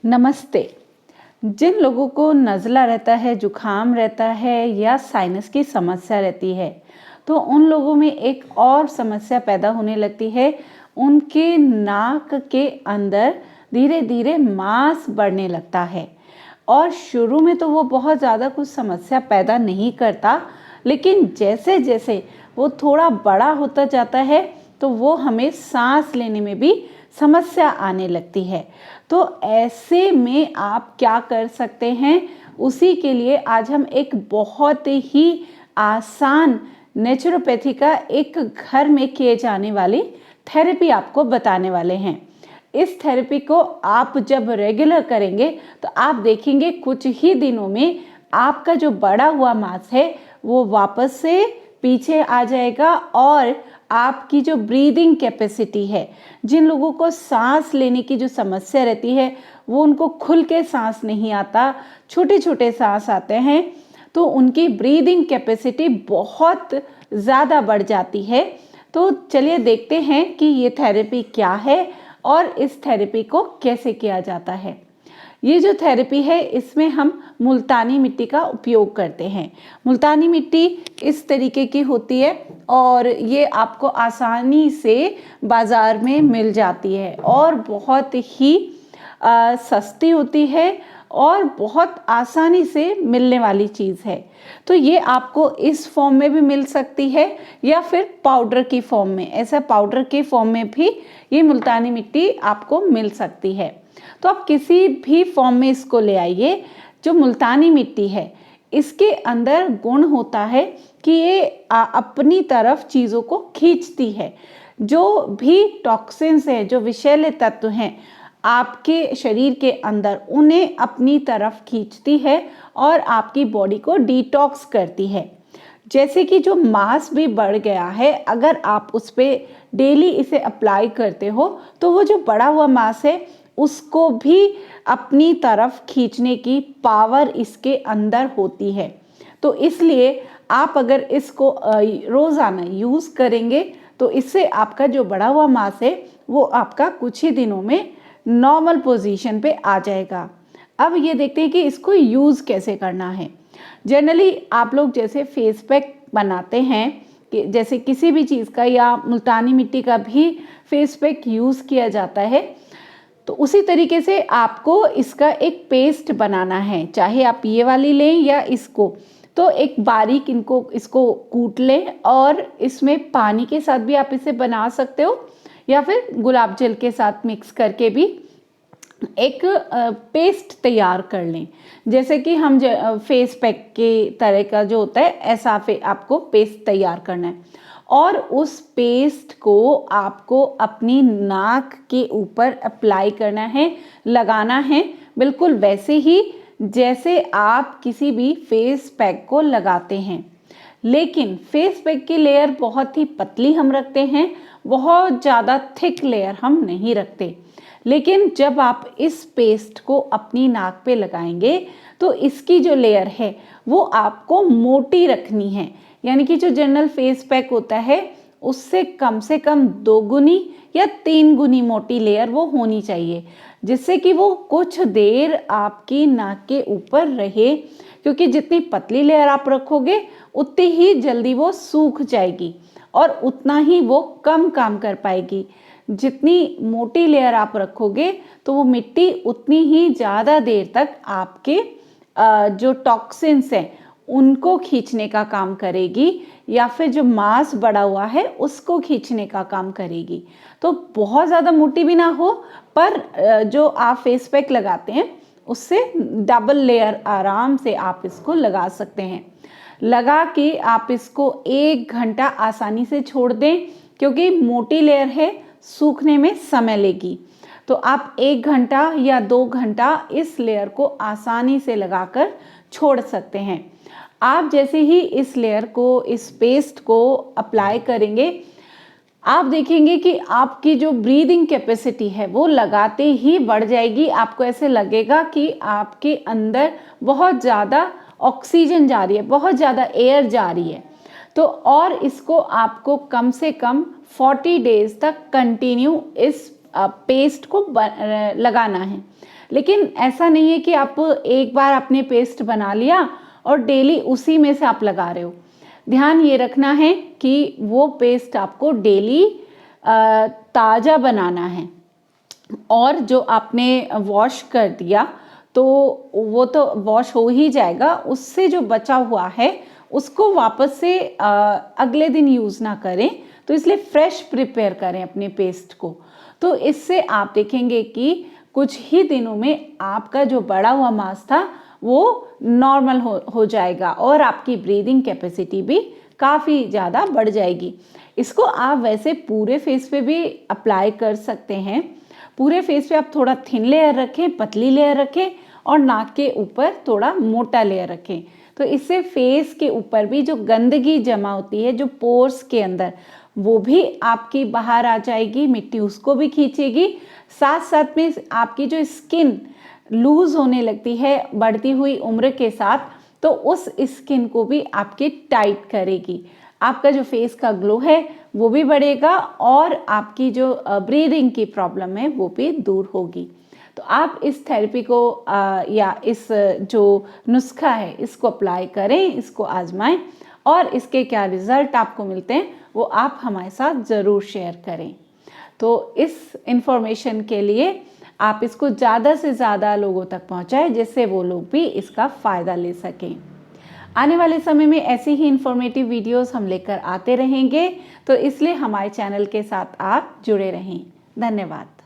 नमस्ते। जिन लोगों को नज़ला रहता है, जुखाम रहता है या साइनस की समस्या रहती है, तो उन लोगों में एक और समस्या पैदा होने लगती है। उनके नाक के अंदर धीरे धीरे मांस बढ़ने लगता है और शुरू में तो वो बहुत ज़्यादा कुछ समस्या पैदा नहीं करता, लेकिन जैसे जैसे वो थोड़ा बड़ा होता जाता है तो वो हमें सांस लेने में भी समस्या आने लगती है। तो ऐसे में आप क्या कर सकते हैं, उसी के लिए आज हम एक बहुत ही आसान नेचुरोपैथी का एक घर में किए जाने वाली थेरेपी आपको बताने वाले हैं। इस थेरेपी को आप जब रेगुलर करेंगे तो आप देखेंगे कुछ ही दिनों में आपका जो बढ़ा हुआ मांस है वो वापस से पीछे आ जाएगा और आपकी जो ब्रीदिंग कैपेसिटी है, जिन लोगों को सांस लेने की जो समस्या रहती है वो उनको खुल के सांस नहीं आता, छोटे छोटे सांस आते हैं, तो उनकी ब्रीदिंग कैपेसिटी बहुत ज़्यादा बढ़ जाती है। तो चलिए देखते हैं कि ये थेरेपी क्या है और इस थेरेपी को कैसे किया जाता है। ये जो थेरेपी है इसमें हम मुल्तानी मिट्टी का उपयोग करते हैं। मुल्तानी मिट्टी इस तरीके की होती है और ये आपको आसानी से बाज़ार में मिल जाती है और बहुत ही सस्ती होती है और बहुत आसानी से मिलने वाली चीज़ है। तो ये आपको इस फॉर्म में भी मिल सकती है या फिर पाउडर की फॉर्म में, ऐसा पाउडर के फॉर्म में भी ये मुल्तानी मिट्टी आपको मिल सकती है। तो आप किसी भी फॉर्म में इसको ले आइए। जो मुल्तानी मिट्टी है इसके अंदर गुण होता है कि ये अपनी तरफ चीज़ों को खींचती है। जो भी टॉक्सिन्स हैं, जो विषैले तत्व हैं आपके शरीर के अंदर, उन्हें अपनी तरफ खींचती है और आपकी बॉडी को डिटॉक्स करती है। जैसे कि जो मांस भी बढ़ गया है, अगर आप उस पर डेली इसे अप्लाई करते हो तो वो जो बढ़ा हुआ मांस है उसको भी अपनी तरफ खींचने की पावर इसके अंदर होती है। तो इसलिए आप अगर इसको रोज़ाना यूज़ करेंगे तो इससे आपका जो बढ़ा हुआ मांस है वो आपका कुछ ही दिनों में नॉर्मल पोजीशन पे आ जाएगा। अब ये देखते हैं कि इसको यूज़ कैसे करना है। जनरली आप लोग जैसे फेस पैक बनाते हैं, कि जैसे किसी भी चीज़ का या मुल्तानी मिट्टी का भी फेस पैक यूज़ किया जाता है, तो उसी तरीके से आपको इसका एक पेस्ट बनाना है। चाहे आप ये वाली लें या इसको, तो एक बारीक इसको कूट लें और इसमें पानी के साथ भी आप इसे बना सकते हो या फिर गुलाब जल के साथ मिक्स करके भी एक पेस्ट तैयार कर लें। जैसे कि हम फेस पैक के तरह का जो होता है, ऐसा आपको पेस्ट तैयार करना है और उस पेस्ट को आपको अपनी नाक के ऊपर अप्लाई करना है, लगाना है, बिल्कुल वैसे ही जैसे आप किसी भी फेस पैक को लगाते हैं। लेकिन फेस पैक की लेयर बहुत ही पतली हम रखते हैं, बहुत ज़्यादा थिक लेयर हम नहीं रखते। लेकिन जब आप इस पेस्ट को अपनी नाक पे लगाएंगे तो इसकी जो लेयर है वो आपको मोटी रखनी है। यानी कि जो जनरल फेस पैक होता है उससे कम से कम 2 गुनी या 3 गुनी मोटी लेयर वो होनी चाहिए, जिससे कि वो कुछ देर आपकी नाक के ऊपर रहे। क्योंकि जितनी पतली लेयर आप रखोगे उतनी ही जल्दी वो सूख जाएगी और उतना ही वो कम काम कर पाएगी। जितनी मोटी लेयर आप रखोगे तो वो मिट्टी उतनी ही ज़्यादा देर तक आपके जो टॉक्सिन्स हैं उनको खींचने का काम करेगी या फिर जो मांस बढ़ा हुआ है उसको खींचने का काम करेगी। तो बहुत ज़्यादा मोटी भी ना हो, पर जो आप फेस पैक लगाते हैं उससे डबल लेयर आराम से आप इसको लगा सकते हैं। लगा के आप इसको 1 घंटा आसानी से छोड़ दें, क्योंकि मोटी लेयर है, सूखने में समय लेगी। तो आप 1 घंटा या 2 घंटा इस लेयर को आसानी से लगाकर छोड़ सकते हैं। आप जैसे ही इस लेयर को, इस पेस्ट को अप्लाई करेंगे, आप देखेंगे कि आपकी जो ब्रीदिंग कैपेसिटी है वो लगाते ही बढ़ जाएगी। आपको ऐसे लगेगा कि आपके अंदर बहुत ज़्यादा ऑक्सीजन जा रही है, बहुत ज़्यादा एयर जा रही है। तो और इसको आपको कम से कम 40 डेज तक कंटिन्यू इस पेस्ट को लगाना है। लेकिन ऐसा नहीं है कि आप एक बार आपने पेस्ट बना लिया और डेली उसी में से आप लगा रहे हो। ध्यान ये रखना है कि वो पेस्ट आपको डेली ताज़ा बनाना है, और जो आपने वॉश कर दिया तो वो तो वॉश हो ही जाएगा, उससे जो बचा हुआ है उसको वापस से अगले दिन यूज़ ना करें। तो इसलिए फ्रेश प्रिपेयर करें अपने पेस्ट को। तो इससे आप देखेंगे कि कुछ ही दिनों में आपका जो बढ़ा हुआ मांस था वो नॉर्मल हो जाएगा और आपकी ब्रीदिंग कैपेसिटी भी काफ़ी ज़्यादा बढ़ जाएगी। इसको आप वैसे पूरे फेस पे भी अप्लाई कर सकते हैं। पूरे फेस पे आप थोड़ा थिन लेयर रखें, पतली लेयर रखें और नाक के ऊपर थोड़ा मोटा लेयर रखें। तो इससे फेस के ऊपर भी जो गंदगी जमा होती है, जो पोर्स के अंदर, वो भी आपकी बाहर आ जाएगी, मिट्टी उसको भी खींचेगी। साथ साथ में आपकी जो स्किन लूज होने लगती है बढ़ती हुई उम्र के साथ, तो उस स्किन को भी आपकी टाइट करेगी। आपका जो फेस का ग्लो है वो भी बढ़ेगा और आपकी जो ब्रीदिंग की प्रॉब्लम है वो भी दूर होगी। तो आप इस थेरेपी को या इस जो नुस्खा है इसको अप्लाई करें, इसको आजमाएं और इसके क्या रिज़ल्ट आपको मिलते हैं वो आप हमारे साथ ज़रूर शेयर करें। तो इस इन्फॉर्मेशन के लिए आप इसको ज़्यादा से ज़्यादा लोगों तक पहुँचाएं, जिससे वो लोग भी इसका फ़ायदा ले सकें। आने वाले समय में ऐसी ही इन्फॉर्मेटिव वीडियोस हम लेकर आते रहेंगे, तो इसलिए हमारे चैनल के साथ आप जुड़े रहें। धन्यवाद।